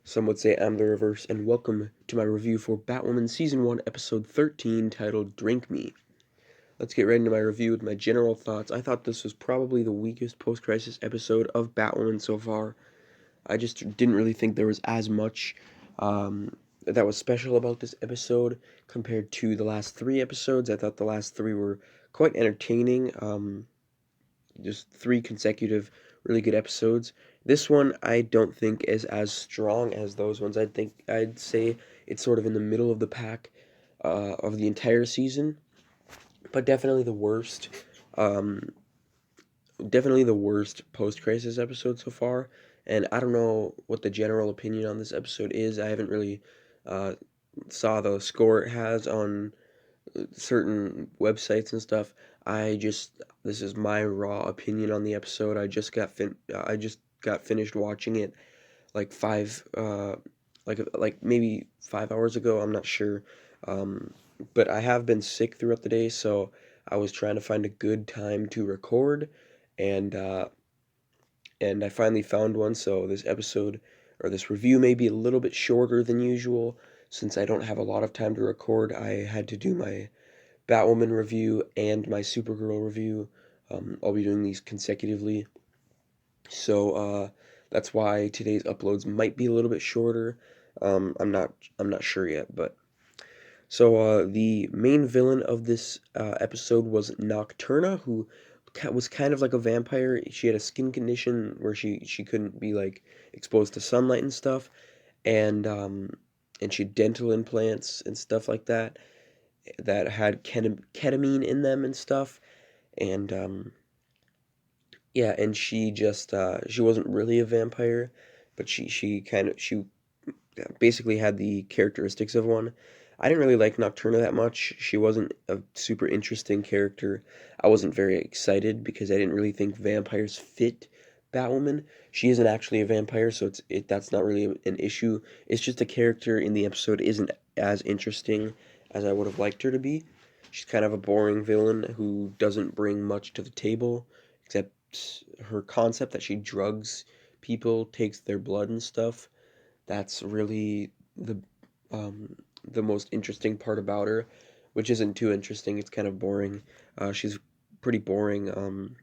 Some would say I'm the reverse, and welcome to my review for Batwoman Season 1, Episode 13, titled Drink Me. Let's get right into my review with my general thoughts. I thought this was probably the weakest post-crisis episode of Batwoman so far. I just didn't really think there was as much that was special about this episode compared to the last three episodes. I thought the last three were quite entertaining. Just three consecutive really good episodes. This one I don't think is as strong as those ones. I'd say it's sort of in the middle of the pack of the entire season, but Um, definitely the worst post-crisis episode so far. And I don't know what the general opinion on this episode is. I haven't really uh, saw the score it has on certain websites and stuff. This is my raw opinion on the episode. I just got finished watching it like maybe 5 hours ago. I'm not sure, um, but I have been sick throughout the day, so I was trying to find a good time to record, and I finally found one. So this episode or this review may be a little bit shorter than usual since I don't have a lot of time to record. I had to do my Batwoman review and my Supergirl review. I'll be doing these consecutively. So that's why today's uploads might be a little bit shorter. I'm not sure yet, but the main villain of this episode was Nocturna, who was kind of like a vampire. She had a skin condition where she couldn't be like exposed to sunlight and stuff, and um and she had dental implants and stuff like that had ketamine in them and stuff, and yeah, and she wasn't really a vampire, but she basically had the characteristics of one. I didn't really like Nocturna that much. She wasn't a super interesting character. I wasn't very excited because I didn't really think vampires fit Batwoman. She isn't actually a vampire, so that's not really an issue. It's just a character in the episode isn't as interesting as I would have liked her to be. She's kind of a boring villain who doesn't bring much to the table, except her concept that she drugs people, takes their blood and stuff. That's really the most interesting part about her, which isn't too interesting. It's kind of boring. She's pretty boring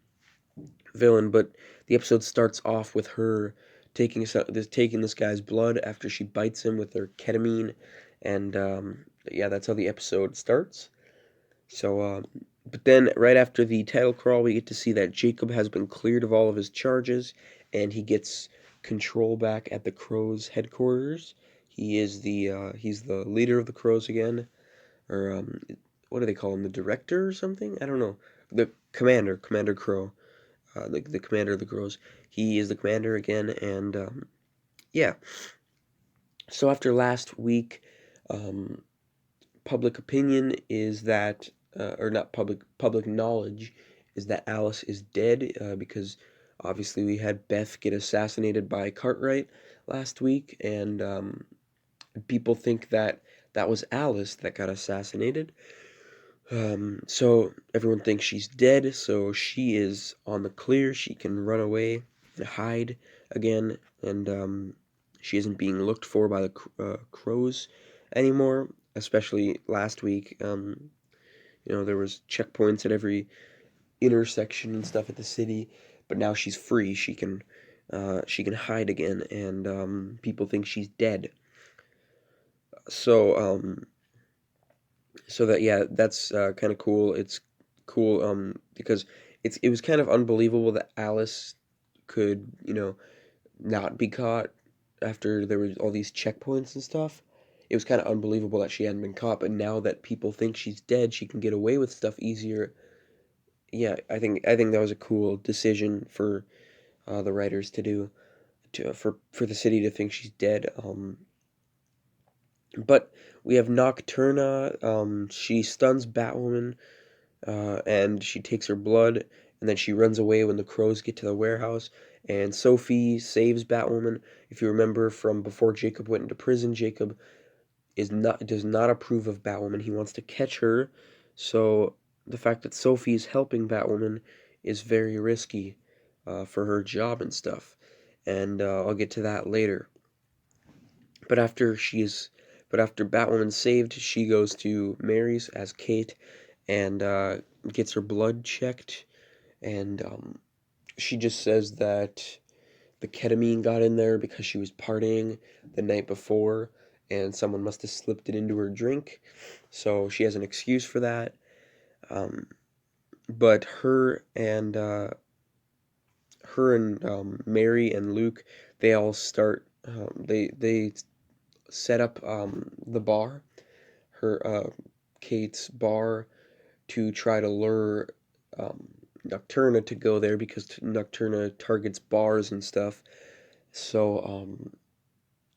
villain, but the episode starts off with her taking this guy's blood after she bites him with her ketamine, and yeah, that's how the episode starts. So, but then right after the title crawl, we get to see that Jacob has been cleared of all of his charges, and he gets control back at the Crows headquarters. He's the leader of the Crows again, or what do they call him? The director or something? I don't know. The Commander Crow, the commander of the Crows. He is the commander again, and yeah. So after last week, um, public opinion is that, or not public knowledge is that Alice is dead because obviously we had Beth get assassinated by Cartwright last week, and people think that that was Alice that got assassinated. So everyone thinks she's dead, so she is on the clear. She can run away and hide again, and she isn't being looked for by the crows anymore. Especially last week, there was checkpoints at every intersection and stuff at the city, but now she's free. She can hide again, and people think she's dead. So that's kind of cool. It's cool because it was kind of unbelievable that Alice could, not be caught after there was all these checkpoints and stuff. It was kind of unbelievable that she hadn't been caught, but now that people think she's dead, she can get away with stuff easier. Yeah, I think that was a cool decision for the writers to do, for the city to think she's dead. But we have Nocturna. She stuns Batwoman, and she takes her blood, and then she runs away when the crows get to the warehouse. And Sophie saves Batwoman. If you remember from before Jacob went into prison, Jacob does not approve of Batwoman. He wants to catch her. So the fact that Sophie is helping Batwoman is very risky for her job and stuff. And I'll get to that later. But after she's but after Batwoman's saved, she goes to Mary's as Kate and gets her blood checked, and she just says that the ketamine got in there because she was partying the night before, and someone must have slipped it into her drink. So she has an excuse for that. Um, but her and Mary and Luke, they all start. They set up the bar, her Kate's bar, to try to lure um, Nocturna to go there because Nocturna targets bars and stuff. So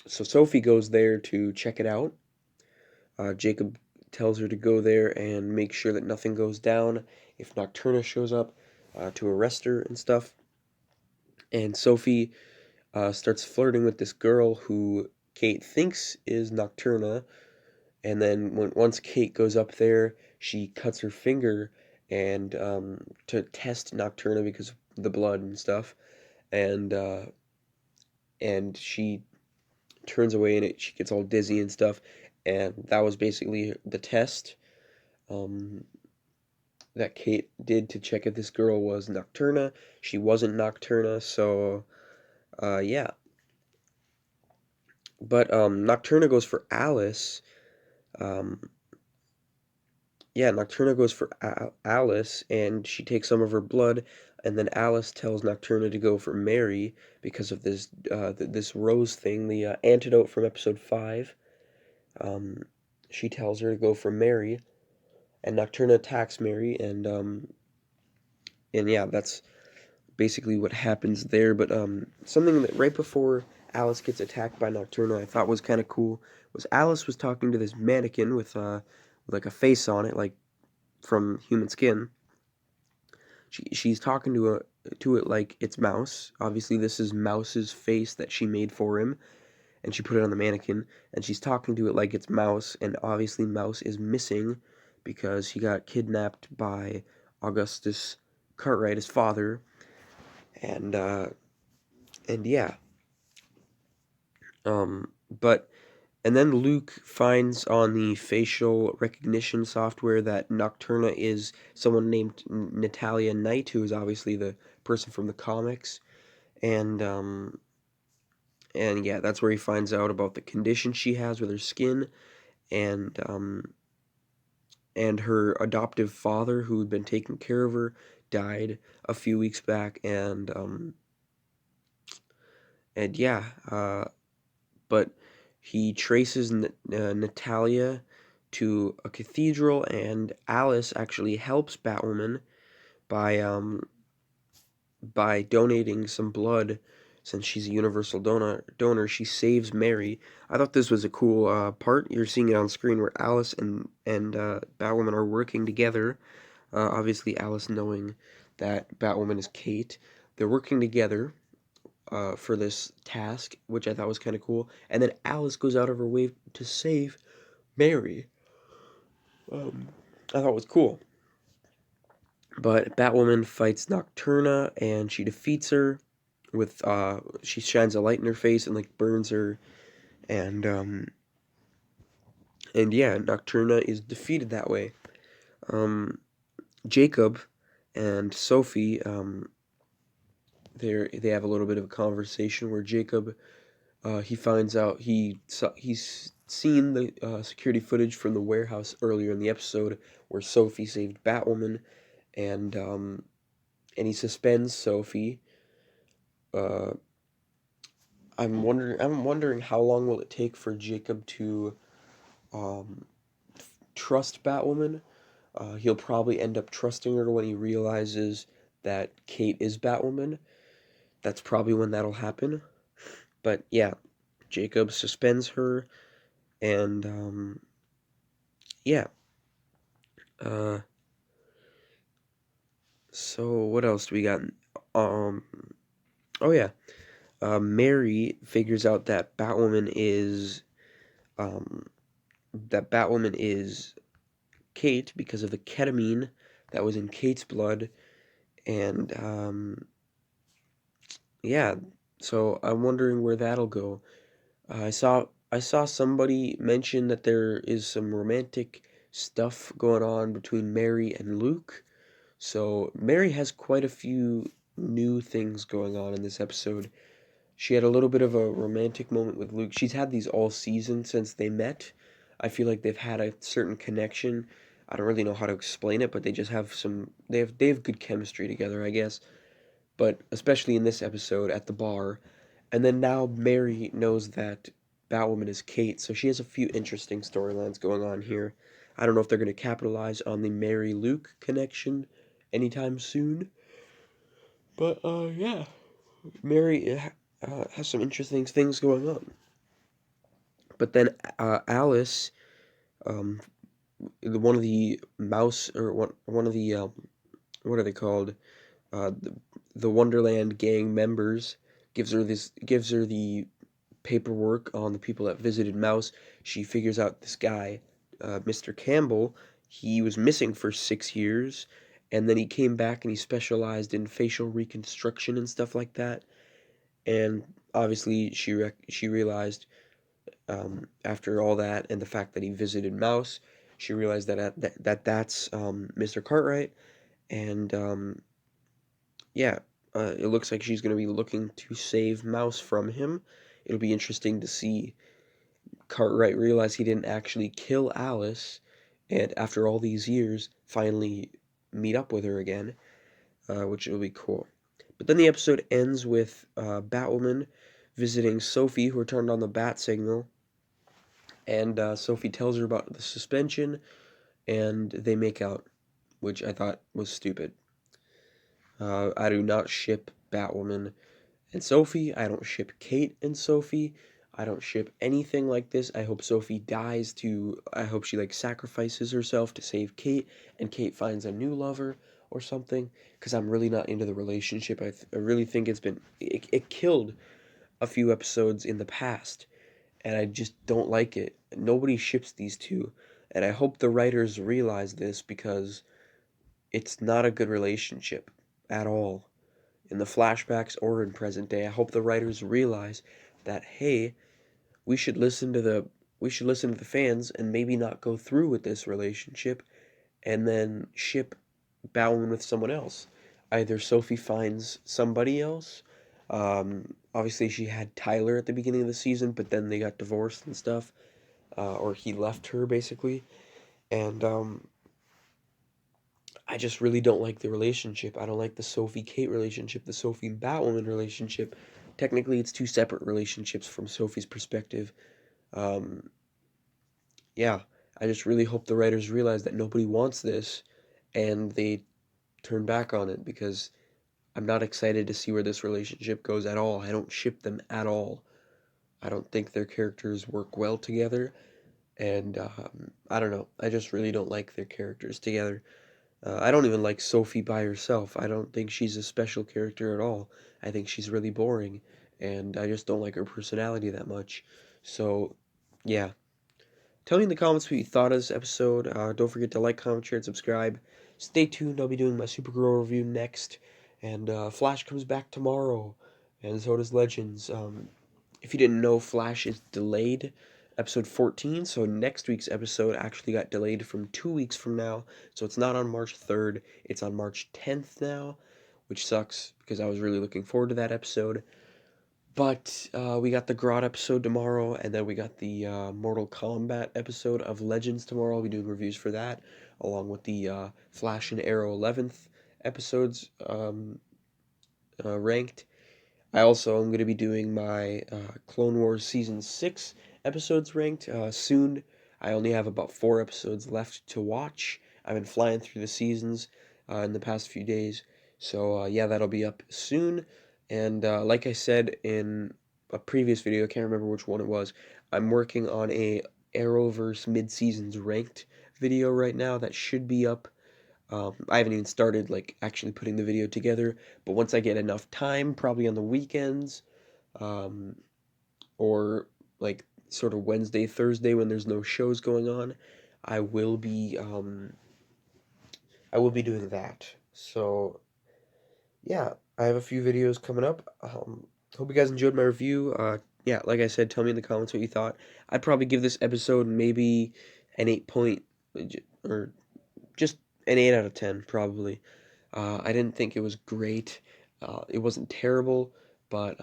so Sophie goes there to check it out. Jacob tells her to go there and make sure that nothing goes down if Nocturna shows up, to arrest her and stuff. And Sophie starts flirting with this girl who Kate thinks is Nocturna. And then once Kate goes up there, she cuts her finger and to test Nocturna because of the blood and stuff. And she turns away and she gets all dizzy and stuff. And that was basically the test um, that Kate did to check if this girl was Nocturna. She wasn't Nocturna, so yeah. But Nocturna goes for Alice. Um, yeah, Nocturna goes for Alice, and she takes some of her blood, and then Alice tells Nocturna to go for Mary because of this this rose thing, the antidote from episode 5. Um, she tells her to go for Mary, and Nocturna attacks Mary, and yeah, that's basically what happens there. But something that right before Alice gets attacked by Nocturna, I thought was kind of cool, was Alice was talking to this mannequin with like a face on it, like from human skin. She's talking to it like it's Mouse. Obviously, this is Mouse's face that she made for him, and she put it on the mannequin. And she's talking to it like it's Mouse, and obviously Mouse is missing because he got kidnapped by Augustus Cartwright, his father, and yeah. But and then Luke finds on the facial recognition software that Nocturna is someone named Natalia Knight, who is obviously the person from the comics, and yeah, that's where he finds out about the condition she has with her skin, and her adoptive father, who had been taking care of her, died a few weeks back, and yeah, but he traces Natalia to a cathedral, and Alice actually helps Batwoman by donating some blood. Since she's a universal donor, she saves Mary. I thought this was a cool part. You're seeing it on screen where Alice and Batwoman are working together. Obviously, Alice knowing that Batwoman is Kate, they're working together for this task, which I thought was kind of cool. And then Alice goes out of her way to save Mary. I thought it was cool. But Batwoman fights Nocturna and she defeats her with she shines a light in her face and like burns her, and yeah, Nocturna is defeated that way. Um Jacob and Sophie, they have a little bit of a conversation where Jacob, he finds out he's seen the security footage from the warehouse earlier in the episode where Sophie saved Batwoman, and he suspends Sophie. Uh, I'm wondering how long will it take for Jacob to um, trust Batwoman. He'll probably end up trusting her when he realizes that Kate is Batwoman. That's probably when that'll happen. But yeah, Jacob suspends her, and yeah. Uh, so what else do we got? Um, oh yeah. Mary figures out that um, Batwoman is Kate because of the ketamine that was in Kate's blood, and yeah. So I'm wondering where that'll go. I saw I saw somebody mention that there is some romantic stuff going on between Mary and Luke. So Mary has quite a few new things going on in this episode. She had a little bit of a romantic moment with Luke. She's had these all season since they met. I feel like they've had a certain connection. I don't really know how to explain it, but they just have some they have good chemistry together, I guess. But especially in this episode at the bar. And then now Mary knows that Batwoman is Kate, so she has a few interesting storylines going on here. I don't know if they're going to capitalize on the Mary Luke connection anytime soon. But yeah, Mary has some interesting things going on. But then Alice, um, one of the mouse or one of the what are they called? Uh, the, the Wonderland gang members gives her the paperwork on the people that visited Mouse. She figures out this guy, Mr. Campbell. He was missing for 6 years, and then he came back and he specialized in facial reconstruction and stuff like that. And obviously, she realized after all that and the fact that he visited Mouse, she realized that's Mr. Cartwright, and yeah, it looks like she's going to be looking to save Mouse from him. It'll be interesting to see Cartwright realize he didn't actually kill Alice, and after all these years, finally meet up with her again, which will be cool. But then the episode ends with Batwoman visiting Sophie, who turned on the bat signal, and Sophie tells her about the suspension, and they make out, which I thought was stupid. I do not ship Batwoman and Sophie. I don't ship Kate and Sophie. I don't ship anything like this. I hope Sophie dies to. I hope she like sacrifices herself to save Kate, and Kate finds a new lover or something. Because I'm really not into the relationship. I really think it killed a few episodes in the past, and I just don't like it. Nobody ships these two, and I hope the writers realize this because it's not a good relationship at all in the flashbacks or in present day. I hope the writers realize that hey, we should listen to the we should listen to the fans and maybe not go through with this relationship and then ship Bowen with someone else. Either Sophie finds somebody else. Obviously, she had Tyler at the beginning of the season, but then they got divorced and stuff, or he left her basically. And I just really don't like the relationship. I don't like the Sophie Kate relationship, the Sophie Batwoman relationship. Technically, it's two separate relationships from Sophie's perspective. Um, yeah, I just really hope the writers realize that nobody wants this and they turn back on it because I'm not excited to see where this relationship goes at all. I don't ship them at all. I don't think their characters work well together, and I don't know. I just really don't like their characters together. I don't even like Sophie by herself. I don't think she's a special character at all. I think she's really boring, and I just don't like her personality that much. So, yeah. Tell me in the comments what you thought of this episode. Don't forget to like, comment, share, and subscribe. Stay tuned. I'll be doing my Supergirl review next, and Flash comes back tomorrow, and so does Legends. If you didn't know, Flash is delayed, episode 14, so next week's episode actually got delayed from 2 weeks from now, so it's not on March 3rd, it's on March 10th now, which sucks because I was really looking forward to that episode. But we got the Grodd episode tomorrow, and then we got the Mortal Kombat episode of Legends tomorrow. I'll be doing reviews for that, along with the Flash and Arrow 11th episodes ranked. I also am going to be doing my Clone Wars Season 6 episodes ranked soon. I only have about 4 episodes left to watch. I've been flying through the seasons in the past few days. So, yeah, that'll be up soon. And like I said in a previous video, I can't remember which one it was, I'm working on a Arrowverse mid-seasons ranked video right now that should be up. I haven't even started like actually putting the video together, but once I get enough time, probably on the weekends, um, or like sort of Wednesday, Thursday when there's no shows going on, I will be um, I will be doing that. So yeah, I have a few videos coming up. Hope you guys enjoyed my review. Yeah, like I said, tell me in the comments what you thought. I'd probably give this episode maybe an 8 point, or just an 8 out of 10, probably. I didn't think it was great. It wasn't terrible, but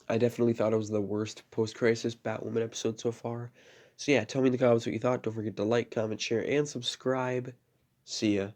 I definitely thought it was the worst post-crisis Batwoman episode so far. So yeah, tell me in the comments what you thought. Don't forget to like, comment, share, and subscribe. See ya.